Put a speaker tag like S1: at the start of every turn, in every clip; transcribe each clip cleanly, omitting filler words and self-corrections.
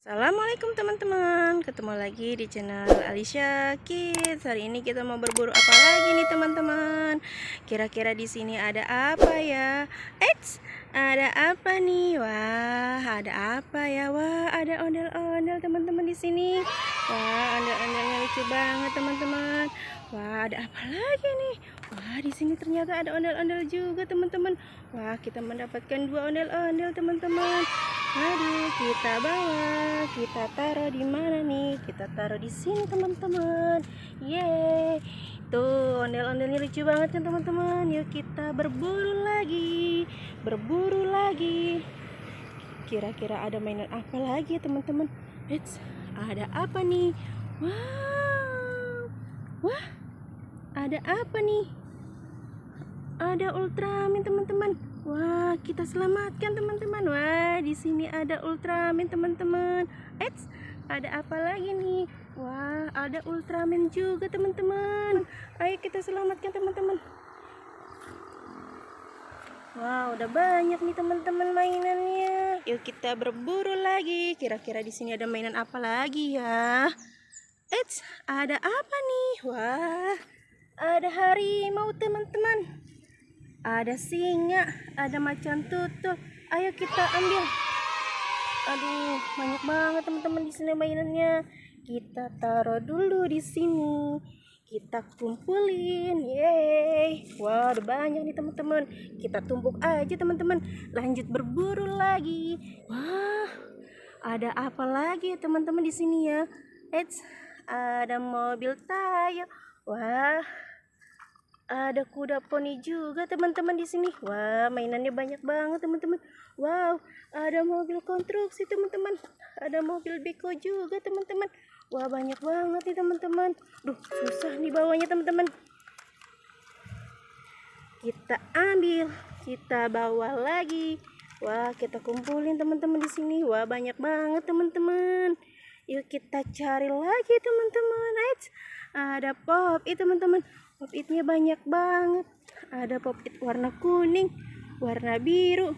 S1: Assalamualaikum teman-teman, ketemu lagi di channel Alisha Kids. Hari ini kita mau berburu apa lagi nih teman-teman? Kira-kira di sini ada apa ya? Ada apa nih? Wah, ada apa ya? Wah, ada ondel-ondel teman-teman di sini. Wah, ondel-ondelnya lucu banget teman-teman. Wah, ada apa lagi nih? Wah, di sini ternyata ada ondel-ondel juga teman-teman. Wah, kita mendapatkan 2 ondel-ondel teman-teman. Aduh, kita bawa, kita taruh di mana nih? Kita taruh di sini teman-teman. Yeay, tuh ondel-ondelnya lucu banget kan teman-teman. Yuk kita berburu lagi, berburu lagi. Kira-kira ada mainan apa lagi ya teman-teman? Ada apa nih? Wow, wah, ada apa nih? Ada Ultraman teman-teman. Wah, kita selamatkan teman-teman. Wah, di sini ada Ultraman teman-teman. Ada apa lagi nih? Wah, ada Ultraman juga teman-teman. Ayo kita selamatkan teman-teman. Wah, udah banyak nih teman-teman mainannya. Yuk kita berburu lagi. Kira-kira di sini ada mainan apa lagi ya? Ada apa nih? Wah, ada harimau teman-teman. Ada singa, ada macan tutul. Ayo kita ambil. Aduh, banyak banget teman-teman di sini mainannya. Kita taruh dulu di sini. Kita kumpulin. Yeay. Wah, udah banyak nih teman-teman. Kita tumpuk aja teman-teman. Lanjut berburu lagi. Wah, ada apa lagi ya teman-teman di sini ya? Ada mobil Tayo. Wah, ada kuda poni juga teman-teman di sini. Wah, mainannya banyak banget teman-teman. Wow, ada mobil konstruksi teman-teman. Ada mobil beko juga teman-teman. Wah, banyak banget nih teman-teman. Duh, susah nih bawanya teman-teman. Kita ambil, kita bawa lagi. Wah, kita kumpulin teman-teman di sini. Wah, banyak banget teman-teman. Yuk kita cari lagi teman-teman. Ada pop it teman-teman. Pop itnya banyak banget. Ada pop it warna kuning, warna biru,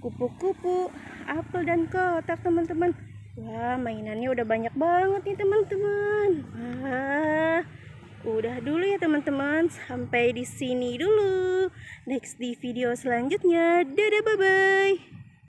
S1: kupu-kupu, apel dan kotak teman-teman. Wah, mainannya udah banyak banget nih teman-teman. Wah, udah dulu ya teman-teman. Sampai di sini dulu. Next di video selanjutnya. Dadah, bye-bye.